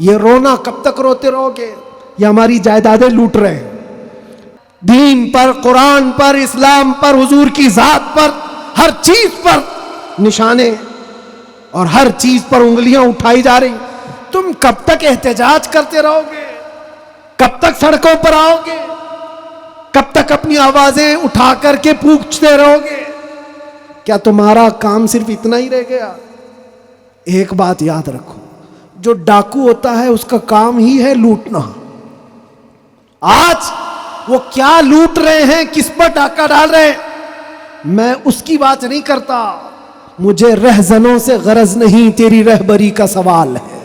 یہ رونا کب تک روتے رہو گے؟ یہ ہماری جائیدادیں لوٹ رہے ہیں، دین پر، قرآن پر، اسلام پر، حضور کی ذات پر، ہر چیز پر نشانے اور ہر چیز پر انگلیاں اٹھائی جا رہی. تم کب تک احتجاج کرتے رہو گے؟ کب تک سڑکوں پر آؤ گے؟ کب تک اپنی آوازیں اٹھا کر کے پوچھتے رہو گے؟ کیا تمہارا کام صرف اتنا ہی رہ گیا؟ ایک بات یاد رکھو، جو ڈاکو ہوتا ہے اس کا کام ہی ہے لوٹنا. آج وہ کیا لوٹ رہے ہیں، کس پر ڈاکہ ڈال رہے ہیں، میں اس کی بات نہیں کرتا. مجھے رہزنوں سے غرض نہیں، تیری رہبری کا سوال ہے.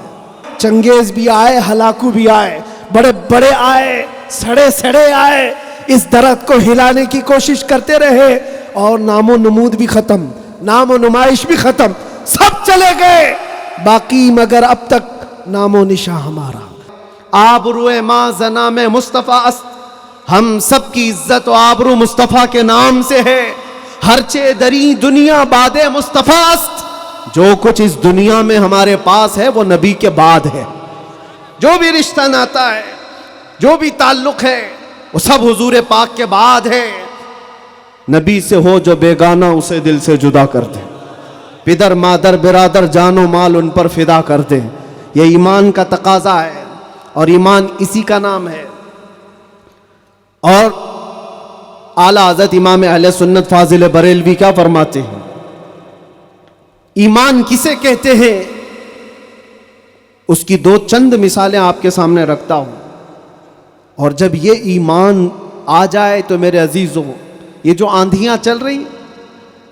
چنگیز بھی آئے، ہلاکو بھی آئے، بڑے بڑے آئے، سڑے سڑے آئے، اس درخت کو ہلانے کی کوشش کرتے رہے اور نام و نمود بھی ختم، نام و نمائش بھی ختم، سب چلے گئے، باقی مگر اب تک نام و نشاں ہمارا. آبرو ماں زنام مصطفیٰ است، ہم سب کی عزت و آبرو مصطفیٰ کے نام سے ہے. ہرچے دری دنیا باد مصطفیٰ است، جو کچھ اس دنیا میں ہمارے پاس ہے وہ نبی کے بعد ہے. جو بھی رشتہ ناتا ہے، جو بھی تعلق ہے، وہ سب حضور پاک کے بعد ہے. نبی سے ہو جو بیگانہ اسے دل سے جدا کر دے، پدر مادر برادر جان و مال ان پر فدا کر دے. یہ ایمان کا تقاضا ہے اور ایمان اسی کا نام ہے. اور اعلیٰ حضرت امام اہل سنت فاضل بریلوی کیا فرماتے ہیں؟ ایمان کسے کہتے ہیں؟ اس کی دو چند مثالیں آپ کے سامنے رکھتا ہوں. اور جب یہ ایمان آ جائے تو میرے عزیزوں، یہ جو آندھیاں چل رہی،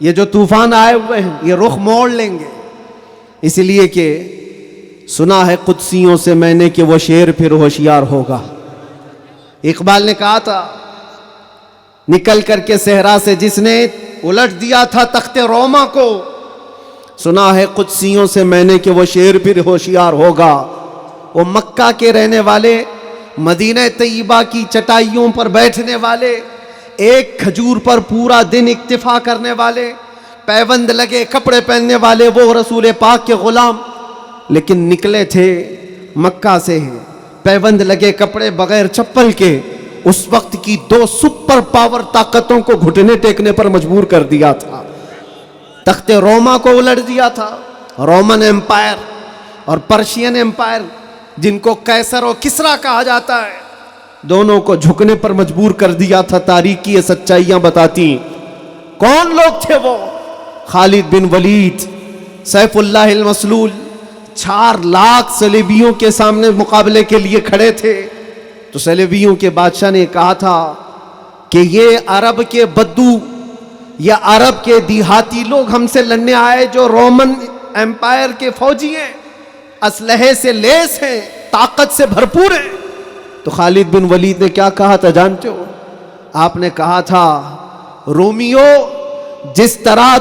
یہ جو طوفان آئے ہوئے ہیں، یہ رخ موڑ لیں گے. اس لیے کہ سنا ہے قدسیوں سے میں نے کہ وہ شیر پھر ہوشیار ہوگا. اقبال نے کہا تھا، نکل کر کے صحرا سے جس نے الٹ دیا تھا تخت روما کو، سنا ہے قدسیوں سے میں نے کہ وہ شیر پھر ہوشیار ہوگا. وہ مکہ کے رہنے والے، مدینہ طیبہ کی چٹائیوں پر بیٹھنے والے، ایک کھجور پر پورا دن اکتفا کرنے والے، پیوند لگے کپڑے پہننے والے، وہ رسول پاک کے غلام، لیکن نکلے تھے مکہ سے پیوند لگے کپڑے بغیر چپل کے. اس وقت کی دو سپر پاور طاقتوں کو گھٹنے ٹیکنے پر مجبور کر دیا تھا. تخت روما کو الٹ دیا تھا، رومن ایمپائر، اور پرشین ایمپائر جن کو قیصر و کسریٰ کہا جاتا ہے، دونوں کو جھکنے پر مجبور کر دیا تھا. تاریخ کی یہ سچائیاں بتاتی. کون لوگ تھے وہ؟ خالد بن ولید، سیف اللہ المسلول، 4 لاکھ صلیبیوں کے سامنے مقابلے کے لیے کھڑے تھے. تو صلیبیوں کے بادشاہ نے کہا تھا کہ یہ عرب کے بدو یا عرب کے دیہاتی لوگ ہم سے لڑنے آئے جو رومن ایمپائر کے فوجی ہیں، اسلحے سے لیس ہیں، طاقت سے بھرپور ہیں. تو خالد بن ولید نے کیا کہا تھا جانتے ہو؟ آپ نے کہا تھا، رومیو، جس طرح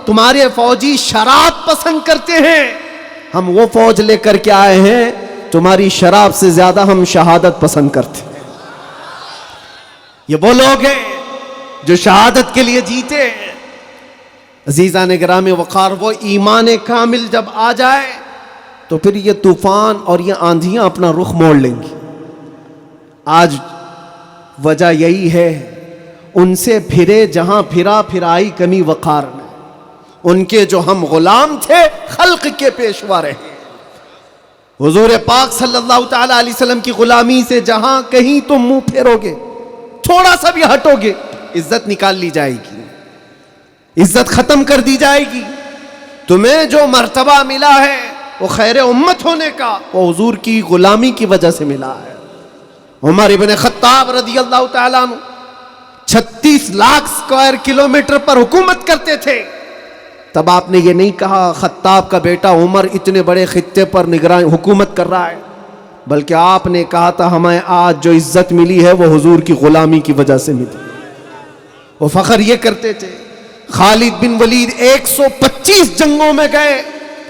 تمہارے فوجی شراب پسند کرتے ہیں، ہم وہ فوج لے کر کے آئے ہیں، تمہاری شراب سے زیادہ ہم شہادت پسند کرتے ہیں. یہ وہ لوگ ہیں جو شہادت کے لیے جیتے ہیں. عزیزان گرامی وقار، وہ ایمان کامل جب آ جائے تو پھر یہ طوفان اور یہ آندھیاں اپنا رخ موڑ لیں گی. آج وجہ یہی ہے، ان سے پھرے جہاں پھرا پھرائی کمی وقار میں. ان کے جو ہم غلام تھے، خلق کے پیشوا رہے. حضور پاک صلی اللہ تعالی علیہ وسلم کی غلامی سے جہاں کہیں تم منہ پھیرو گے، تھوڑا سا بھی ہٹو گے، عزت نکال لی جائے گی، عزت ختم کر دی جائے گی. تمہیں جو مرتبہ ملا ہے وہ خیر امت ہونے کا، وہ حضور کی غلامی کی وجہ سے ملا ہے. عمر ابن خطاب رضی اللہ تعالیٰ عنہ 36 لاکھ اسکوائر کلومیٹر پر حکومت کرتے تھے. تب آپ نے یہ نہیں کہا خطاب کا بیٹا عمر اتنے بڑے خطے پر نگران حکومت کر رہا ہے، بلکہ آپ نے کہا تھا ہمیں آج جو عزت ملی ہے وہ حضور کی غلامی کی وجہ سے ملی. وہ فخر یہ کرتے تھے. خالد بن ولید 125 جنگوں میں گئے،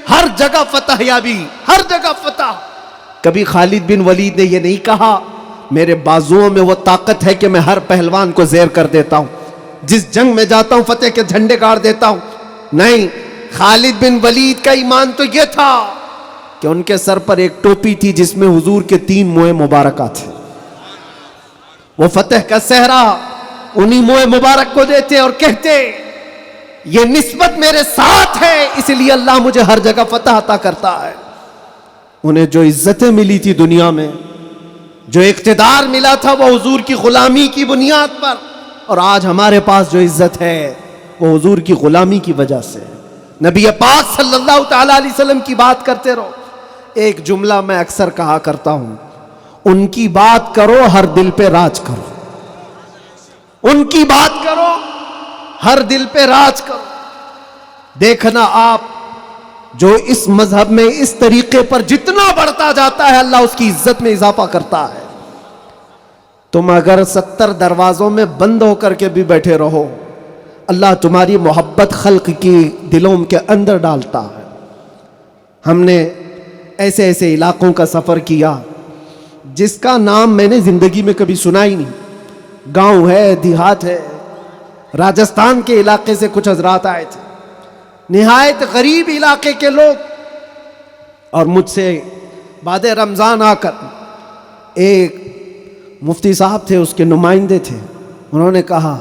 ہر جگہ فتح یابی، ہر جگہ فتح. کبھی خالد بن ولید نے یہ نہیں کہا میرے بازوؤں میں وہ طاقت ہے کہ میں ہر پہلوان کو زیر کر دیتا ہوں، جس جنگ میں جاتا ہوں فتح کے جھنڈے گاڑ دیتا ہوں. نہیں، خالد بن ولید کا ایمان تو یہ تھا کہ ان کے سر پر ایک ٹوپی تھی جس میں حضور کے 3 موئے مبارکہ تھے. وہ فتح کا صحرا انہی موئے مبارک کو دیتے اور کہتے یہ نسبت میرے ساتھ ہے اس لیے اللہ مجھے ہر جگہ فتح عطا کرتا ہے. انہیں جو عزتیں ملی تھی دنیا میں، جو اقتدار ملا تھا، وہ حضور کی غلامی کی بنیاد پر. اور آج ہمارے پاس جو عزت ہے وہ حضور کی غلامی کی وجہ سے. نبی پاک صلی اللہ تعالی علیہ وسلم کی بات کرتے رہو. ایک جملہ میں اکثر کہا کرتا ہوں، ان کی بات کرو ہر دل پہ راج کرو. ان کی بات کرو ہر دل پہ راج کرو. دیکھنا آپ جو اس مذہب میں اس طریقے پر جتنا بڑھتا جاتا ہے اللہ اس کی عزت میں اضافہ کرتا ہے. تم اگر 70 دروازوں میں بند ہو کر کے بھی بیٹھے رہو اللہ تمہاری محبت خلق کی دلوں کے اندر ڈالتا ہے. ہم نے ایسے ایسے علاقوں کا سفر کیا جس کا نام میں نے زندگی میں کبھی سنا ہی نہیں. گاؤں ہے، دیہات ہے. راجستھان کے علاقے سے کچھ حضرات آئے تھے، نہایت غریب علاقے کے لوگ، اور مجھ سے بعد رمضان آ کر ایک مفتی صاحب تھے، اس کے نمائندے تھے. انہوں نے کہا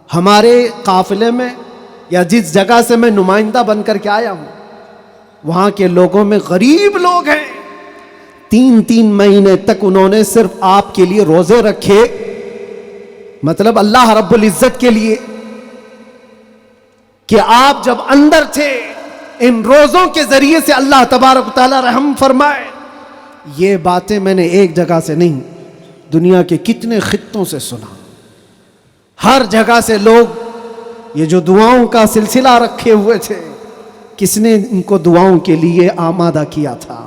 ہمارے قافلے میں یا جس جگہ سے میں نمائندہ بن کر کے آیا ہوں وہاں کے لوگوں میں غریب لوگ ہیں. 3 مہینے تک انہوں نے صرف آپ کے لیے روزے رکھے، مطلب اللہ رب العزت کے لیے، کہ آپ جب اندر تھے ان روزوں کے ذریعے سے اللہ تبارک و تعالی رحم فرمائے. یہ باتیں میں نے ایک جگہ سے نہیں، دنیا کے کتنے خطوں سے سنا. ہر جگہ سے لوگ یہ جو دعاؤں کا سلسلہ رکھے ہوئے تھے، کس نے ان کو دعاؤں کے لیے آمادہ کیا تھا؟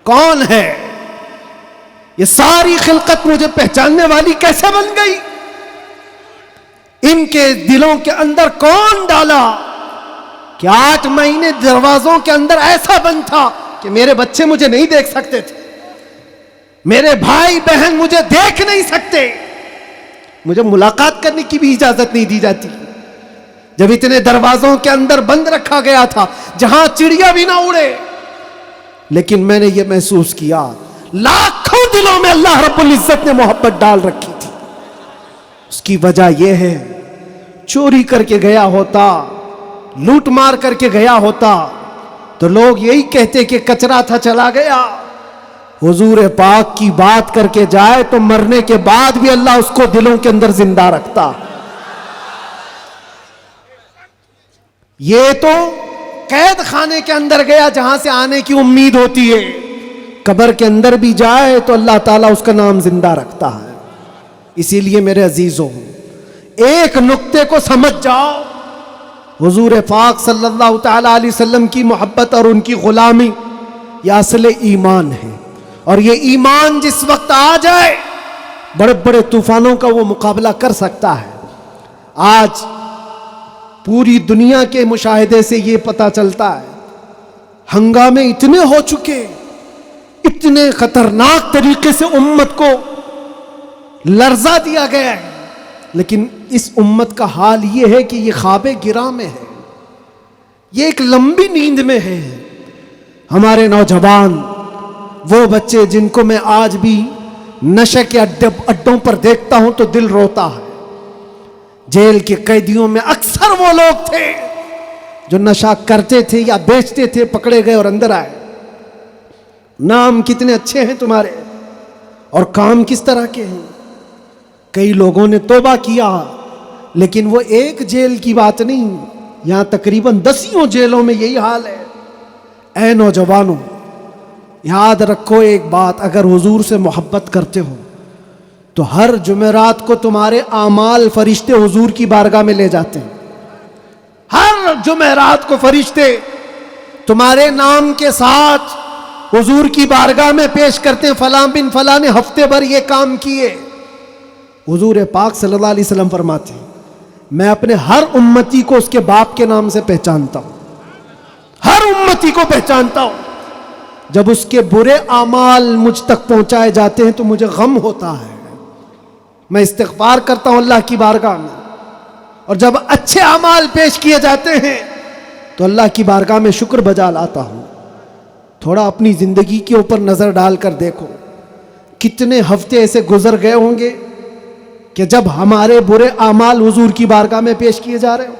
کون ہے؟ یہ ساری خلقت مجھے پہچاننے والی کیسے بن گئی؟ ان کے دلوں کے اندر کون ڈالا کہ 8 مہینے دروازوں کے اندر ایسا بند تھا کہ میرے بچے مجھے نہیں دیکھ سکتے تھے، میرے بھائی بہن مجھے دیکھ نہیں سکتے، مجھے ملاقات کرنے کی بھی اجازت نہیں دی جاتی. جب اتنے دروازوں کے اندر بند رکھا گیا تھا جہاں چڑیا بھی نہ اڑے، لیکن میں نے یہ محسوس کیا لاکھوں دلوں میں اللہ رب العزت نے محبت ڈال رکھی تھی. اس کی وجہ یہ ہے چوری کر کے گیا ہوتا، لوٹ مار کر کے گیا ہوتا تو لوگ یہی کہتے کہ کچرا تھا چلا گیا. حضور پاک کی بات کر کے جائے تو مرنے کے بعد بھی اللہ اس کو دلوں کے اندر زندہ رکھتا. یہ تو قید خانے کے اندر گیا جہاں سے آنے کی امید ہوتی ہے، قبر کے اندر بھی جائے تو اللہ تعالیٰ اس کا نام زندہ رکھتا ہے. اسی لیے میرے عزیزوں ایک نقطے کو سمجھ جاؤ، حضور پاک صلی اللہ تعالی علیہ وسلم کی محبت اور ان کی غلامی یہ اصل ایمان ہے. اور یہ ایمان جس وقت آ جائے بڑے بڑے طوفانوں کا وہ مقابلہ کر سکتا ہے. آج پوری دنیا کے مشاہدے سے یہ پتہ چلتا ہے ہنگامے اتنے ہو چکے، اتنے خطرناک طریقے سے امت کو لرزا دیا گیا ہے، لیکن اس امت کا حال یہ ہے کہ یہ خواب گراں میں ہے، یہ ایک لمبی نیند میں ہے. ہمارے نوجوان، وہ بچے جن کو میں آج بھی نشے کے اڈوں پر دیکھتا ہوں تو دل روتا ہے. جیل کے قیدیوں میں اکثر وہ لوگ تھے جو نشہ کرتے تھے یا بیچتے تھے، پکڑے گئے اور اندر آئے. نام کتنے اچھے ہیں تمہارے اور کام کس طرح کے ہیں. کئی لوگوں نے توبہ کیا، لیکن وہ ایک جیل کی بات نہیں، یہاں تقریباً 10 جیلوں میں یہی حال ہے. اے نوجوانوں، یاد رکھو ایک بات، اگر حضور سے محبت کرتے ہو تو ہر جمعرات کو تمہارے اعمال فرشتے حضور کی بارگاہ میں لے جاتے ہیں. ہر جمعرات کو فرشتے تمہارے نام کے ساتھ حضور کی بارگاہ میں پیش کرتے ہیں، فلاں بن فلاں نے ہفتے بھر یہ کام کیے. حضور پاک صلی اللہ علیہ وسلم فرماتے ہیں میں اپنے ہر امتی کو اس کے باپ کے نام سے پہچانتا ہوں، ہر امتی کو پہچانتا ہوں. جب اس کے برے اعمال مجھ تک پہنچائے جاتے ہیں تو مجھے غم ہوتا ہے، میں استغفار کرتا ہوں اللہ کی بارگاہ میں. اور جب اچھے اعمال پیش کیے جاتے ہیں تو اللہ کی بارگاہ میں شکر بجا لاتا ہوں. تھوڑا اپنی زندگی کے اوپر نظر ڈال کر دیکھو، کتنے ہفتے ایسے گزر گئے ہوں گے کہ جب ہمارے برے اعمال حضور کی بارگاہ میں پیش کیے جا رہے ہوں۔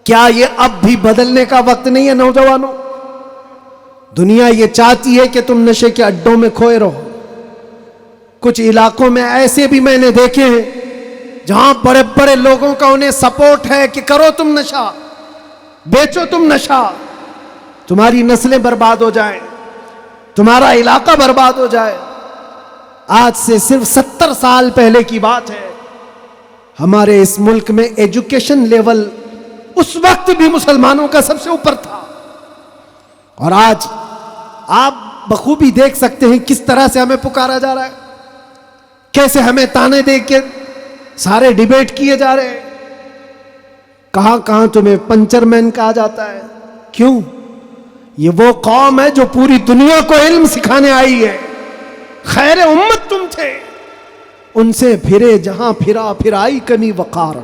کیا یہ اب بھی بدلنے کا وقت نہیں ہے نوجوانوں؟ دنیا یہ چاہتی ہے کہ تم نشے کے اڈوں میں کھوئے رہو۔ کچھ علاقوں میں ایسے بھی میں نے دیکھے ہیں جہاں بڑے بڑے لوگوں کا انہیں سپورٹ ہے کہ کرو تم نشہ، بیچو تم نشہ، تمہاری نسلیں برباد ہو جائیں، تمہارا علاقہ برباد ہو جائے۔ آج سے صرف 70 سال پہلے کی بات ہے، ہمارے اس ملک میں ایجوکیشن لیول اس وقت بھی مسلمانوں کا سب سے اوپر تھا، اور آج آپ بخوبی دیکھ سکتے ہیں کس طرح سے ہمیں پکارا جا رہا ہے، کیسے ہمیں تانے دے کے سارے ڈیبیٹ کیے جا رہے ہیں۔ کہاں کہاں تمہیں پنچر مین کہا جاتا ہے۔ کیوں؟ یہ وہ قوم ہے جو پوری دنیا کو علم سکھانے آئی ہے، خیر امت تم تھے، ان سے پھرے جہاں پھرا پھر آئی کمی وقار۔